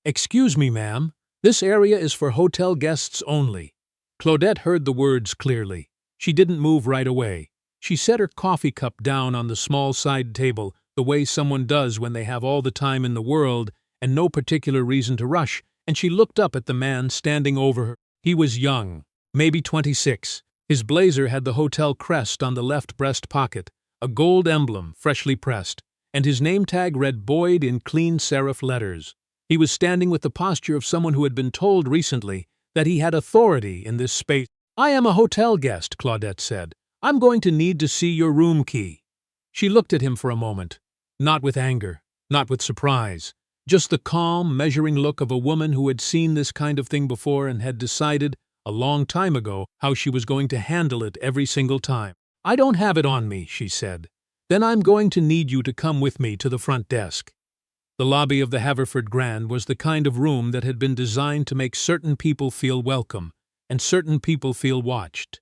"Excuse me, ma'am. This area is for hotel guests only." Claudette heard the words clearly. She didn't move right away. She set her coffee cup down on the small side table, the way someone does when they have all the time in the world and no particular reason to rush, and she looked up at the man standing over her. He was young, maybe 26. His blazer had the hotel crest on the left breast pocket, a gold emblem freshly pressed, and his name tag read Boyd in clean serif letters. He was standing with the posture of someone who had been told recently that he had authority in this space. "I am a hotel guest," Claudette said. "I'm going to need to see your room key." She looked at him for a moment, not with anger, not with surprise, just the calm, measuring look of a woman who had seen this kind of thing before and had decided, a long time ago, how she was going to handle it every single time. "I don't have it on me," she said. "Then I'm going to need you to come with me to the front desk." The lobby of the Haverford Grand was the kind of room that had been designed to make certain people feel welcome and certain people feel watched.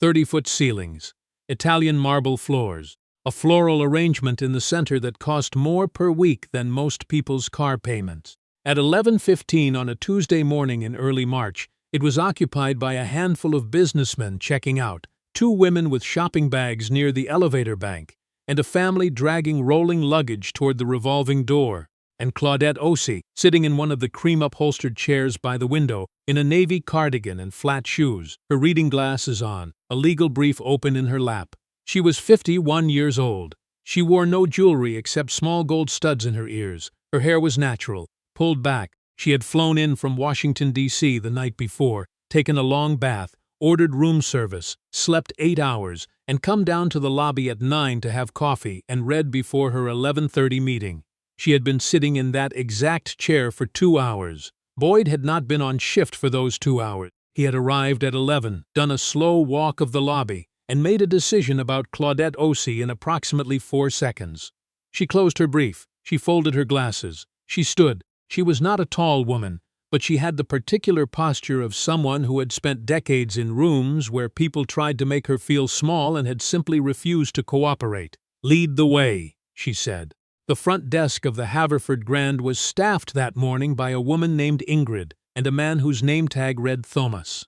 30-foot ceilings, Italian marble floors, a floral arrangement in the center that cost more per week than most people's car payments. At 11:15 on a Tuesday morning in early March, it was occupied by a handful of businessmen checking out, 2 women with shopping bags near the elevator bank, and a family dragging rolling luggage toward the revolving door, and Claudette Osei, sitting in one of the cream-upholstered chairs by the window, in a navy cardigan and flat shoes, her reading glasses on, a legal brief open in her lap. She was 51 years old. She wore no jewelry except small gold studs in her ears. Her hair was natural, pulled back. She had flown in from Washington, D.C. the night before, taken a long bath, ordered room service, slept 8 hours, and come down to the lobby at 9 to have coffee and read before her 11:30 meeting. She had been sitting in that exact chair for 2 hours. Boyd had not been on shift for those 2 hours. He had arrived at 11, done a slow walk of the lobby, and made a decision about Claudette Osei in approximately 4 seconds. She closed her brief. She folded her glasses. She stood. She was not a tall woman, but she had the particular posture of someone who had spent decades in rooms where people tried to make her feel small and had simply refused to cooperate. "Lead the way," she said. The front desk of the Haverford Grand was staffed that morning by a woman named Ingrid and a man whose name tag read Thomas.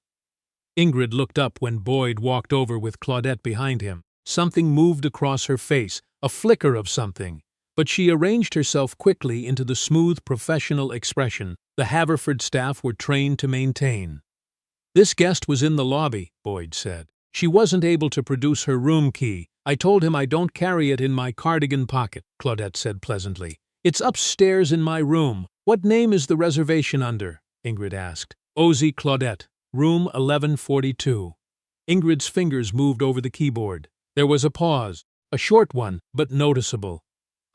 Ingrid looked up when Boyd walked over with Claudette behind him. Something moved across her face, a flicker of something, but she arranged herself quickly into the smooth professional expression the Haverford staff were trained to maintain. "This guest was in the lobby," Boyd said. "She wasn't able to produce her room key. I told him I don't carry it in my cardigan pocket," Claudette said pleasantly. "It's upstairs in my room." "What name is the reservation under?" Ingrid asked. "Osei Claudette, room 1142. Ingrid's fingers moved over the keyboard. There was a pause, a short one, but noticeable.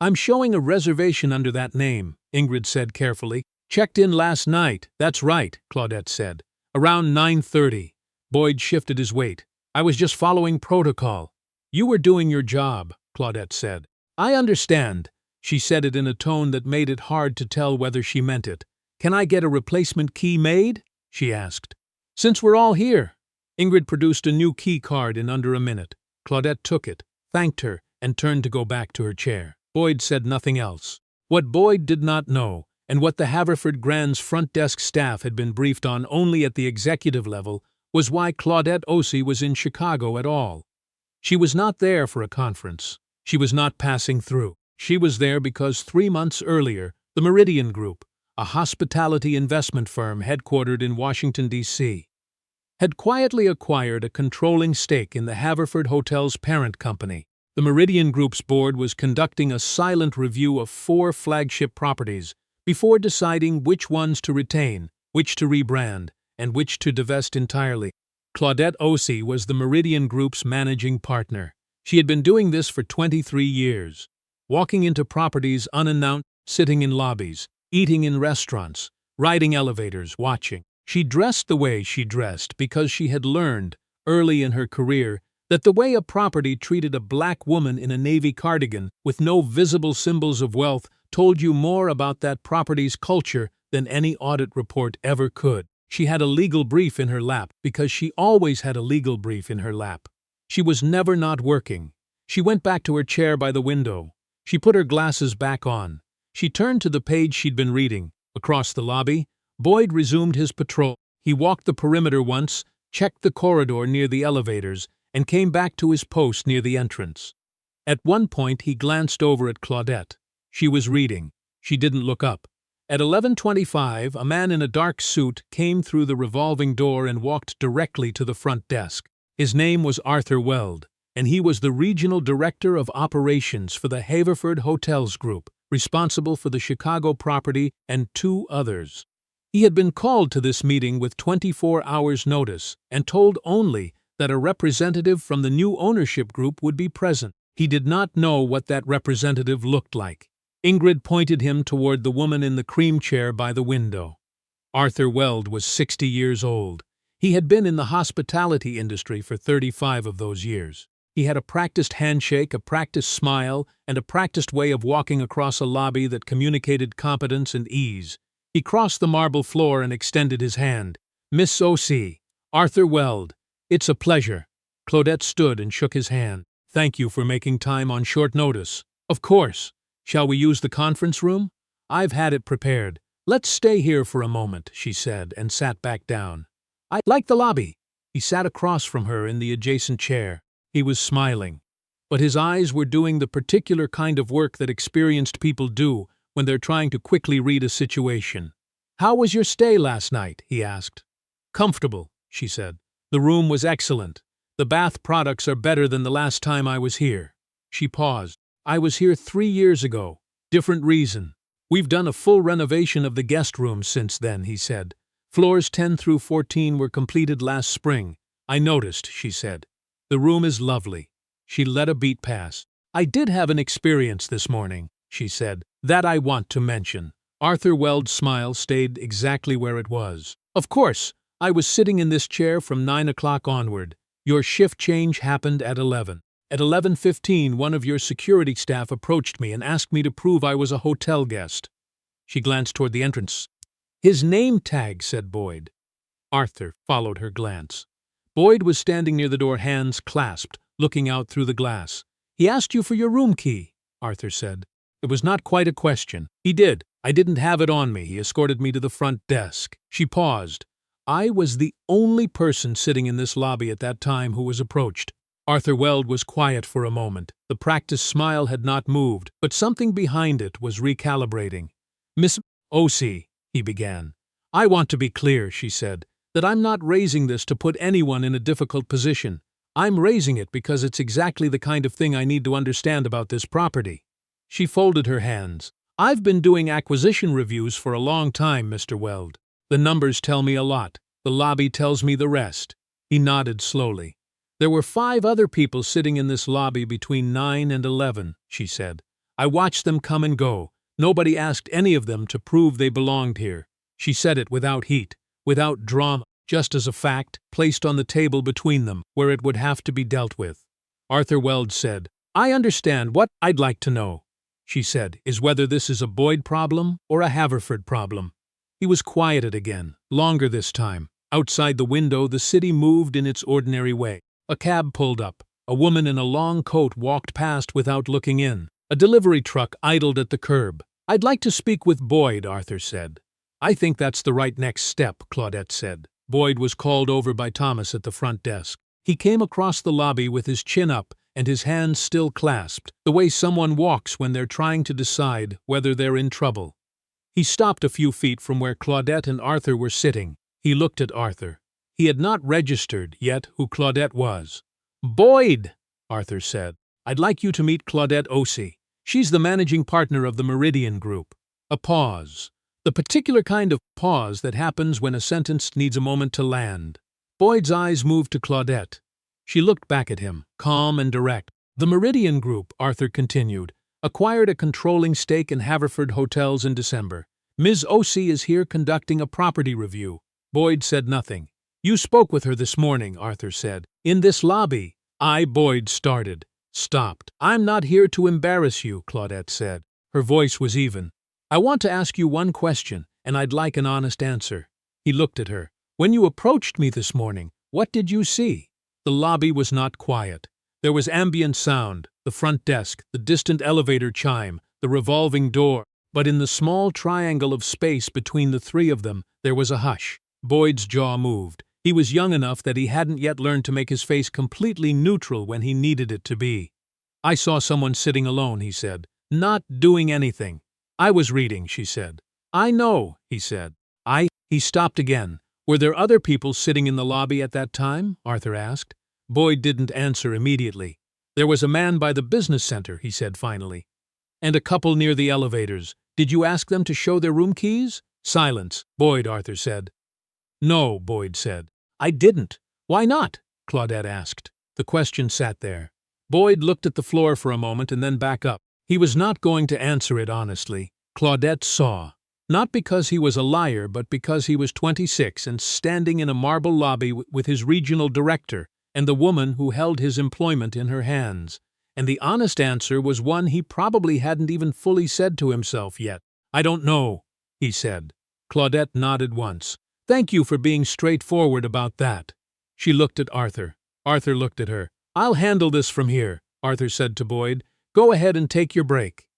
"I'm showing a reservation under that name," Ingrid said carefully. "Checked in last night." "That's right," Claudette said. "Around 9:30. Boyd shifted his weight. "I was just following protocol." "You were doing your job," Claudette said. "I understand." She said it in a tone that made it hard to tell whether she meant it. "Can I get a replacement key made?" she asked. "Since we're all here." Ingrid produced a new key card in under a minute. Claudette took it, thanked her, and turned to go back to her chair. Boyd said nothing else. What Boyd did not know, and what the Haverford Grand's front desk staff had been briefed on only at the executive level, was why Claudette Osei was in Chicago at all. She was not there for a conference. She was not passing through. She was there because 3 months earlier, the Meridian Group, a hospitality investment firm headquartered in Washington, D.C., had quietly acquired a controlling stake in the Haverford Hotel's parent company. The Meridian Group's board was conducting a silent review of 4 flagship properties before deciding which ones to retain, which to rebrand, and which to divest entirely. Claudette Osei was the Meridian Group's managing partner. She had been doing this for 23 years, walking into properties unannounced, sitting in lobbies, eating in restaurants, riding elevators, watching. She dressed the way she dressed because she had learned, early in her career, that the way a property treated a black woman in a navy cardigan with no visible symbols of wealth told you more about that property's culture than any audit report ever could. She had a legal brief in her lap because she always had a legal brief in her lap. She was never not working. She went back to her chair by the window. She put her glasses back on. She turned to the page she'd been reading, Across the lobby, Boyd resumed his patrol. He walked the perimeter once, checked the corridor near the elevators, and came back to his post near the entrance. At one point he glanced over at Claudette. She was reading. She didn't look up. At 11:25, a man in a dark suit came through the revolving door and walked directly to the front desk. His name was Arthur Weld, and he was the regional director of operations for the Haverford Hotels Group, responsible for the Chicago property and 2 others. He had been called to this meeting with 24 hours' notice and told only that a representative from the new ownership group would be present. He did not know what that representative looked like. Ingrid pointed him toward the woman in the cream chair by the window. Arthur Weld was 60 years old. He had been in the hospitality industry for 35 of those years. He had a practiced handshake, a practiced smile, and a practiced way of walking across a lobby that communicated competence and ease. He crossed the marble floor and extended his hand. "Miss O.C., Arthur Weld, it's a pleasure." Claudette stood and shook his hand. "Thank you for making time on short notice." "Of course. Shall we use the conference room? I've had it prepared." "Let's stay here for a moment," she said, and sat back down. "I like the lobby." He sat across from her in the adjacent chair. He was smiling, but his eyes were doing the particular kind of work that experienced people do when they're trying to quickly read a situation. "How was your stay last night?" he asked. "Comfortable," she said. "The room was excellent. The bath products are better than the last time I was here." She paused. "I was here 3 years ago. Different reason. We've done a full renovation of the guest rooms since then," he said. "Floors 10 through 14 were completed last spring. I noticed," she said. "The room is lovely." She let a beat pass. "I did have an experience this morning," she said, "that I want to mention." Arthur Weld's smile stayed exactly where it was. "Of course, I was sitting in this chair from 9 o'clock onward. Your shift change happened at 11. At 11:15, one of your security staff approached me and asked me to prove I was a hotel guest." She glanced toward the entrance. "His name tag," said Boyd. Arthur followed her glance. Boyd was standing near the door, hands clasped, looking out through the glass. "He asked you for your room key," Arthur said. It was not quite a question. "He did. I didn't have it on me. He escorted me to the front desk." She paused. "I was the only person sitting in this lobby at that time who was approached." Arthur Weld was quiet for a moment. The practiced smile had not moved, but something behind it was recalibrating. "Miss O.C.," he began. "I want to be clear," she said, "that I'm not raising this to put anyone in a difficult position. I'm raising it because it's exactly the kind of thing I need to understand about this property." She folded her hands. "I've been doing acquisition reviews for a long time, Mr. Weld. The numbers tell me a lot. The lobby tells me the rest." He nodded slowly. "There were 5 other people sitting in this lobby between 9 and 11, she said. "I watched them come and go. Nobody asked any of them to prove they belonged here." She said it without heat, without drama, just as a fact placed on the table between them, where it would have to be dealt with. Arthur Weld said, "I understand. What I'd like to know," she said, "is whether this is a Boyd problem or a Haverford problem." He was quieted again, longer this time. Outside the window, the city moved in its ordinary way. A cab pulled up. A woman in a long coat walked past without looking in. A delivery truck idled at the curb. "I'd like to speak with Boyd," Arthur said. "I think that's the right next step," Claudette said. Boyd was called over by Thomas at the front desk. He came across the lobby with his chin up and his hands still clasped, the way someone walks when they're trying to decide whether they're in trouble. He stopped a few feet from where Claudette and Arthur were sitting. He looked at Arthur. He had not registered yet who Claudette was. "Boyd," Arthur said, "I'd like you to meet Claudette O.C. She's the managing partner of the Meridian Group." A pause. The particular kind of pause that happens when a sentence needs a moment to land. Boyd's eyes moved to Claudette. She looked back at him, calm and direct. "The Meridian Group," Arthur continued, "acquired a controlling stake in Haverford Hotels in December. Ms. O.C. is here conducting a property review." Boyd said nothing. "You spoke with her this morning," Arthur said. "In this lobby." Boyd started, stopped. "I'm not here to embarrass you," Claudette said. Her voice was even. "I want to ask you one question, and I'd like an honest answer." He looked at her. "When you approached me this morning, what did you see?" The lobby was not quiet. There was ambient sound, the front desk, the distant elevator chime, the revolving door. But in the small triangle of space between the three of them, there was a hush. Boyd's jaw moved. He was young enough that he hadn't yet learned to make his face completely neutral when he needed it to be. "I saw someone sitting alone," he said. "Not doing anything." "I was reading," she said. "I know," he said. He stopped again. "Were there other people sitting in the lobby at that time?" Arthur asked. Boyd didn't answer immediately. "There was a man by the business center," he said finally. "And a couple near the elevators. Did you ask them to show their room keys?" "Silence." Arthur said. "No," Boyd said. "I didn't." "Why not?" Claudette asked. The question sat there. Boyd looked at the floor for a moment and then back up. He was not going to answer it honestly. Claudette saw. Not because he was a liar, but because he was 26 and standing in a marble lobby with his regional director and the woman who held his employment in her hands. And the honest answer was one he probably hadn't even fully said to himself yet. "I don't know," he said. Claudette nodded once. "Thank you for being straightforward about that." She looked at Arthur. Arthur looked at her. "I'll handle this from here," Arthur said to Boyd. "Go ahead and take your break."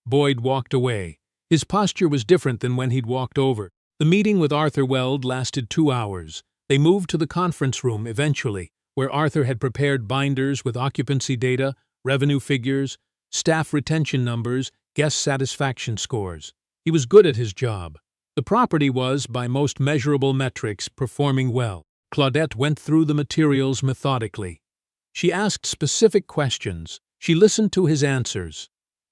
Boyd walked away. His posture was different than when he'd walked over. The meeting with Arthur Weld lasted 2 hours. They moved to the conference room eventually, where Arthur had prepared binders with occupancy data, revenue figures, staff retention numbers, guest satisfaction scores. He was good at his job. The property was, by most measurable metrics, performing well. Claudette went through the materials methodically. She asked specific questions. She listened to his answers.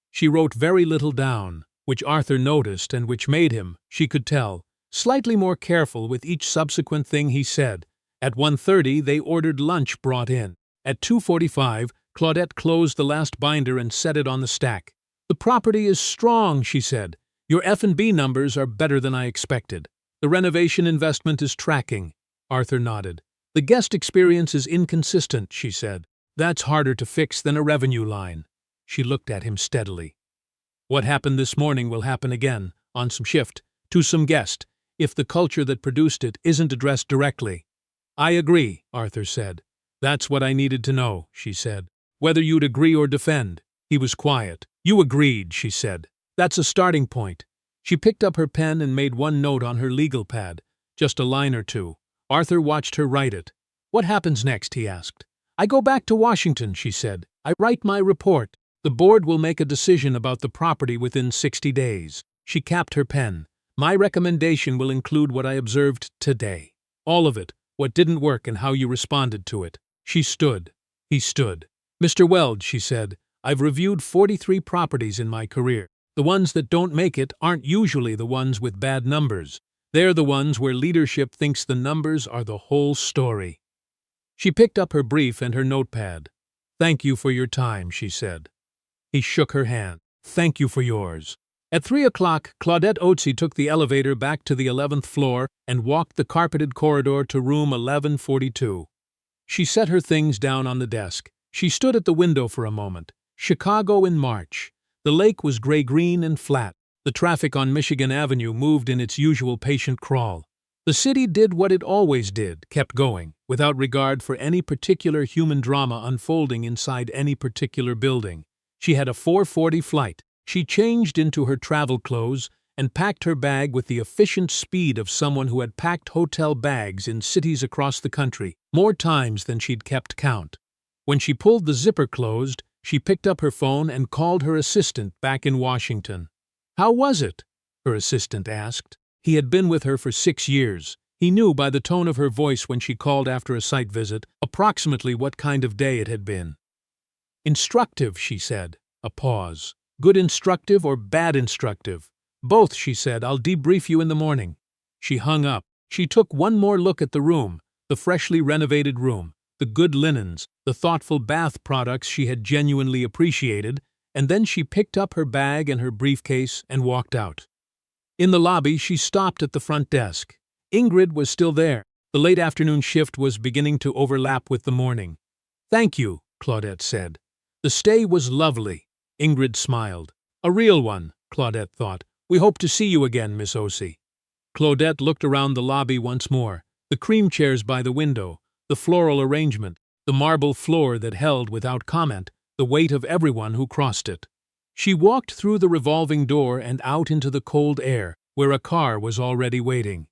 She wrote very little down, which Arthur noticed and which made him, she could tell, slightly more careful with each subsequent thing he said. At 1:30 they ordered lunch brought in. At 2:45 Claudette closed the last binder and set it on the stack. "The property is strong," she said. "Your F&B numbers are better than I expected. The renovation investment is tracking." Arthur nodded. "The guest experience is inconsistent," she said. "That's harder to fix than a revenue line." She looked at him steadily. "What happened this morning will happen again, on some shift, to some guest, if the culture that produced it isn't addressed directly." "I agree," Arthur said. "That's what I needed to know," she said. "Whether you'd agree or defend." He was quiet. "You agreed," she said. "That's a starting point." She picked up her pen and made one note on her legal pad, just a line or two. Arthur watched her write it. "What happens next?" he asked. "I go back to Washington," she said. "I write my report. The board will make a decision about the property within 60 days. She capped her pen. "My recommendation will include what I observed today. All of it, what didn't work and how you responded to it." She stood. He stood. "Mr. Weld," she said, "I've reviewed 43 properties in my career. The ones that don't make it aren't usually the ones with bad numbers. They're the ones where leadership thinks the numbers are the whole story." She picked up her brief and her notepad. "Thank you for your time," she said. He shook her hand. "Thank you for yours." At 3 o'clock, Claudette Otzi took the elevator back to the 11th floor and walked the carpeted corridor to room 1142. She set her things down on the desk. She stood at the window for a moment. Chicago in March. The lake was gray-green and flat. The traffic on Michigan Avenue moved in its usual patient crawl. The city did what it always did, kept going, without regard for any particular human drama unfolding inside any particular building. She had a 4:40 flight. She changed into her travel clothes and packed her bag with the efficient speed of someone who had packed hotel bags in cities across the country, more times than she'd kept count. When she pulled the zipper closed, she picked up her phone and called her assistant back in Washington. "How was it?" her assistant asked. He had been with her for 6 years. He knew by the tone of her voice when she called after a site visit approximately what kind of day it had been. "Instructive," she said. A pause. "Good instructive or bad instructive?" "Both," she said. "I'll debrief you in the morning." She hung up. She took one more look at the room, the freshly renovated room, the good linens, the thoughtful bath products she had genuinely appreciated, and then she picked up her bag and her briefcase and walked out. In the lobby, she stopped at the front desk. Ingrid was still there. The late afternoon shift was beginning to overlap with the morning. "Thank you," Claudette said. "The stay was lovely." Ingrid smiled. "A real one," Claudette thought. "We hope to see you again, Miss Otzi." Claudette looked around the lobby once more. The cream chairs by the window, the floral arrangement, the marble floor that held, without comment, the weight of everyone who crossed it. She walked through the revolving door and out into the cold air, where a car was already waiting.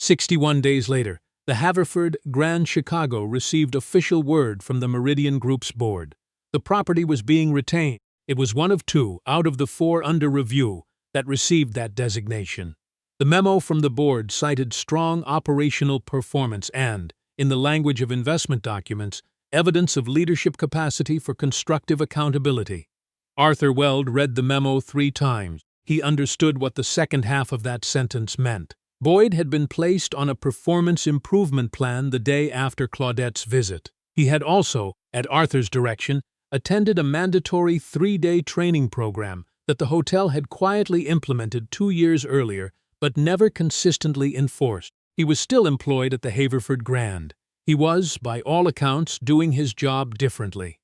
61 days later, the Haverford Grand Chicago received official word from the Meridian Group's board. The property was being retained. It was one of 2 out of the 4 under review that received that designation. The memo from the board cited strong operational performance and, in the language of investment documents, evidence of leadership capacity for constructive accountability. Arthur Weld read the memo 3 times. He understood what the second half of that sentence meant. Boyd had been placed on a performance improvement plan the day after Claudette's visit. He had also, at Arthur's direction, attended a mandatory 3-day training program that the hotel had quietly implemented 2 years earlier but never consistently enforced. He was still employed at the Haverford Grand. He was, by all accounts, doing his job differently.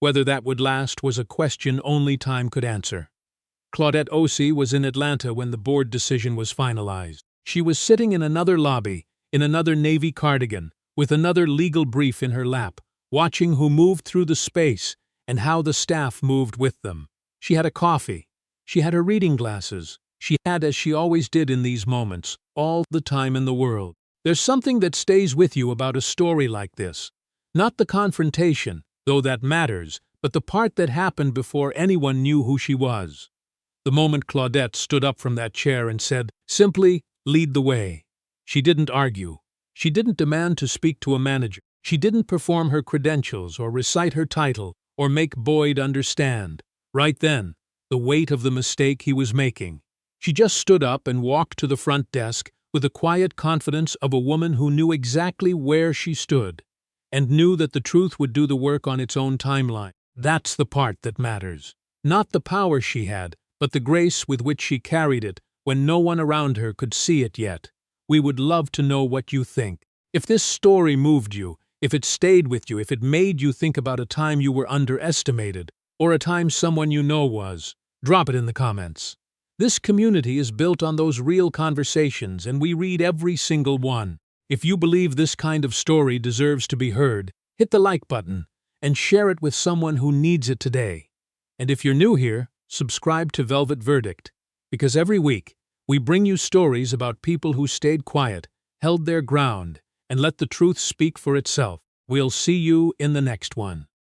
Whether that would last was a question only time could answer. Claudette Osei was in Atlanta when the board decision was finalized. She was sitting in another lobby, in another navy cardigan, with another legal brief in her lap, watching who moved through the space and how the staff moved with them. She had a coffee. She had her reading glasses. She had, as she always did in these moments, all the time in the world. There's something that stays with you about a story like this. Not the confrontation, though that matters, but the part that happened before anyone knew who she was. The moment Claudette stood up from that chair and said, simply, "Lead the way." She didn't argue. She didn't demand to speak to a manager. She didn't perform her credentials or recite her title or make Boyd understand. Right then, the weight of the mistake he was making. She just stood up and walked to the front desk with the quiet confidence of a woman who knew exactly where she stood and knew that the truth would do the work on its own timeline. That's the part that matters. Not the power she had, but the grace with which she carried it when no one around her could see it yet. We would love to know what you think. If this story moved you, if it stayed with you, if it made you think about a time you were underestimated, or a time someone you know was, drop it in the comments. This community is built on those real conversations, and we read every single one. If you believe this kind of story deserves to be heard, hit the like button and share it with someone who needs it today. And if you're new here, subscribe to Velvet Verdict, because every week we bring you stories about people who stayed quiet, held their ground, and let the truth speak for itself. We'll see you in the next one.